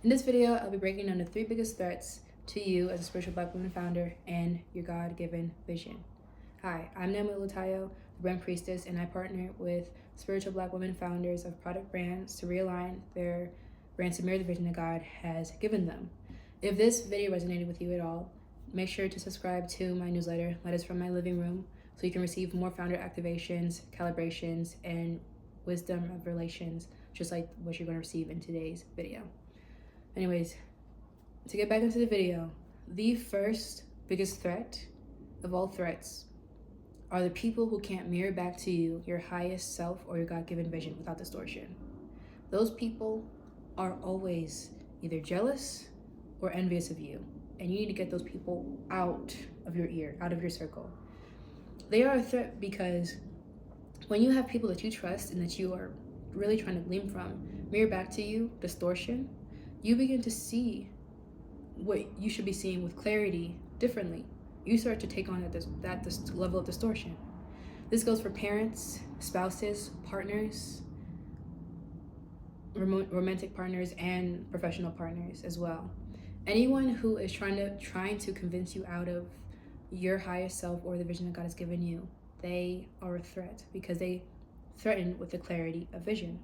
In this video, I'll be breaking down the 3 biggest threats to you as a spiritual Black woman founder and your God-given vision. Hi, I'm naomiolutayo, the brand priestess, and I partner with spiritual Black women founders of product brands to realign their brands to mirror the vision that God has given them. If this video resonated with you at all, make sure to subscribe to my newsletter, Letters from My Living Room, so you can receive more founder activations, calibrations, and wisdom revelations, just like what you're going to receive in today's video. Anyways, to get back into the video, the first biggest threat of all threats are the people who can't mirror back to you your highest self or your God-given vision without distortion. Those people are always either jealous or envious of you, and you need to get those people out of your ear, out of your circle. They are a threat because when you have people that you trust and that you are really trying to glean from mirror back to you distortion, you begin to see what you should be seeing with clarity differently. You start to take on that level of distortion. This goes for parents, spouses, partners, romantic partners, and professional partners as well. Anyone who is trying to convince you out of your highest self or the vision that God has given you, they are a threat because they threaten with the clarity of vision.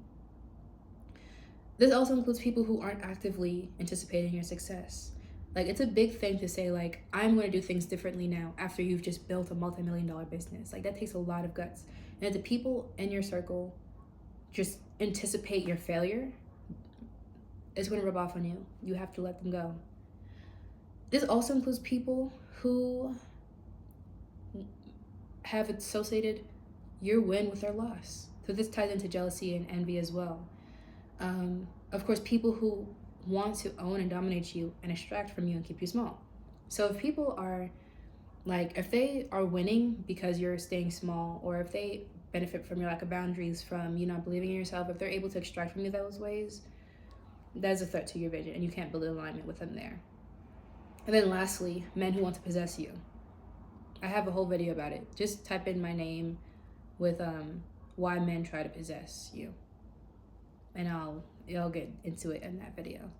This also includes people who aren't actively anticipating your success. Like, it's a big thing to say, like, I'm going to do things differently now after you've just built a multi-million-dollar business. Like, that takes a lot of guts. And if the people in your circle just anticipate your failure, it's going to rub off on you. You have to let them go. This also includes people who have associated your win with their loss. So this ties into jealousy and envy as well. Of course, people who want to own and dominate you and extract from you and keep you small. So if people are if they are winning because you're staying small, or if they benefit from your lack of boundaries, from you not believing in yourself, if they're able to extract from you those ways, that is a threat to your vision, and you can't build an alignment with them there. And then lastly, men who want to possess you. I have a whole video about it. Just type in my name with why men try to possess you, and I'll get into it in that video.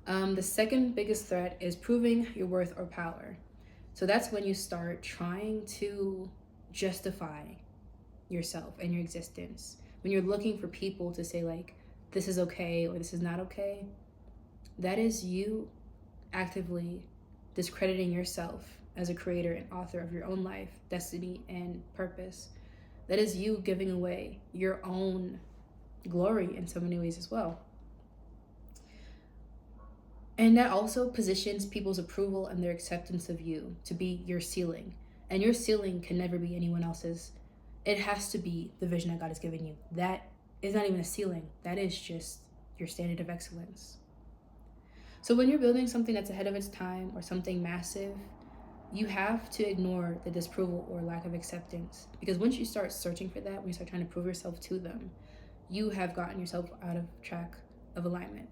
The second biggest threat is proving your worth or power. So that's when you start trying to justify yourself and your existence. When you're looking for people to say, like, this is okay or this is not okay, that is you actively discrediting yourself as a creator and author of your own life, destiny, and purpose. That is you giving away your own glory in so many ways as well. And that also positions people's approval and their acceptance of you to be your ceiling. And your ceiling can never be anyone else's. It has to be the vision that God has given you. That is not even a ceiling. That is just your standard of excellence. So when you're building something that's ahead of its time or something massive, you have to ignore the disapproval or lack of acceptance. Because once you start searching for that, when you start trying to prove yourself to them, you have gotten yourself out of track of alignment.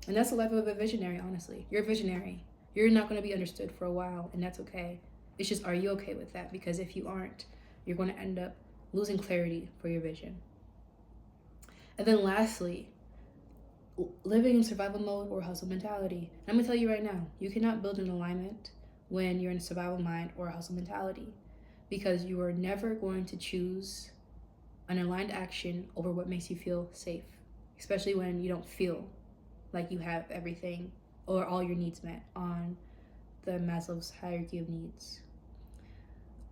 And that's the life of a visionary, honestly. You're a visionary. You're not going to be understood for a while, and that's okay. It's just, are you okay with that? Because if you aren't, you're going to end up losing clarity for your vision. And then lastly, living in survival mode or hustle mentality. And I'm going to tell you right now, you cannot build an alignment when you're in a survival mind or a hustle mentality, because you are never going to choose an aligned action over what makes you feel safe, especially when you don't feel like you have everything or all your needs met on the Maslow's hierarchy of needs.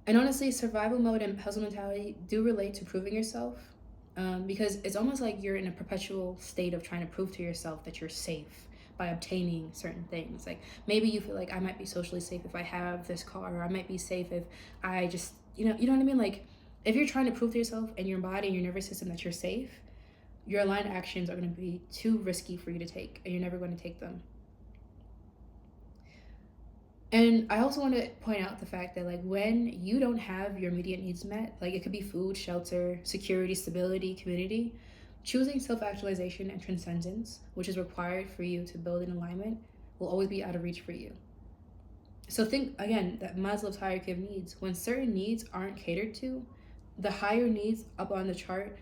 And honestly, survival mode and hustle mentality do relate to proving yourself, because it's almost like you're in a perpetual state of trying to prove to yourself that you're safe by obtaining certain things. Like, maybe you feel like, I might be socially safe if I have this car, or I might be safe if I just, you know what I mean? Like, if you're trying to prove to yourself and your body and your nervous system that you're safe, your aligned actions are going to be too risky for you to take, and you're never going to take them. And I also want to point out the fact that, like, when you don't have your immediate needs met, like, it could be food, shelter, security, stability, community, choosing self-actualization and transcendence, which is required for you to build an alignment, will always be out of reach for you. So think, again, that Maslow's hierarchy of needs. When certain needs aren't catered to, the higher needs up on the chart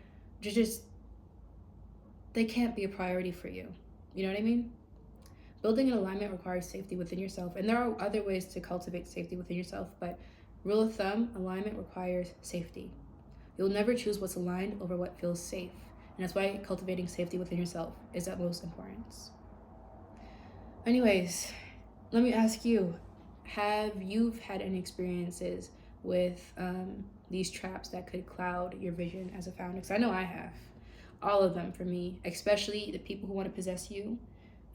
they can't be a priority for you. You know what I mean? Building an alignment requires safety within yourself, and there are other ways to cultivate safety within yourself, but rule of thumb, alignment requires safety. You'll never choose what's aligned over what feels safe, and that's why cultivating safety within yourself is of utmost importance. Anyways, let me ask you, have you had any experiences with these traps that could cloud your vision as a founder? Because I know I have. All of them for me, especially the people who want to possess you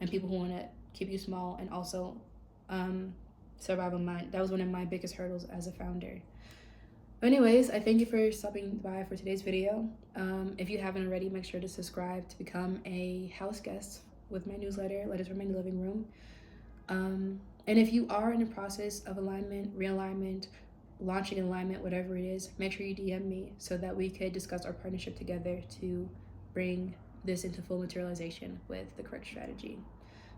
and people who want to keep you small, and also survival mind. That was one of my biggest hurdles as a founder. Anyways, I thank you for stopping by for today's video. If you haven't already, make sure to subscribe to become a house guest with my newsletter, Letters from My Living Room. And if you are in the process of alignment, realignment, launching alignment, whatever it is, make sure you DM me so that we could discuss our partnership together to bring this into full materialization with the correct strategy.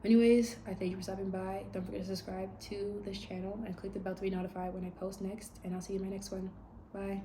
Anyways, I thank you for stopping by. Don't forget to subscribe to this channel and click the bell to be notified when I post next, and I'll see you in my next one. Bye.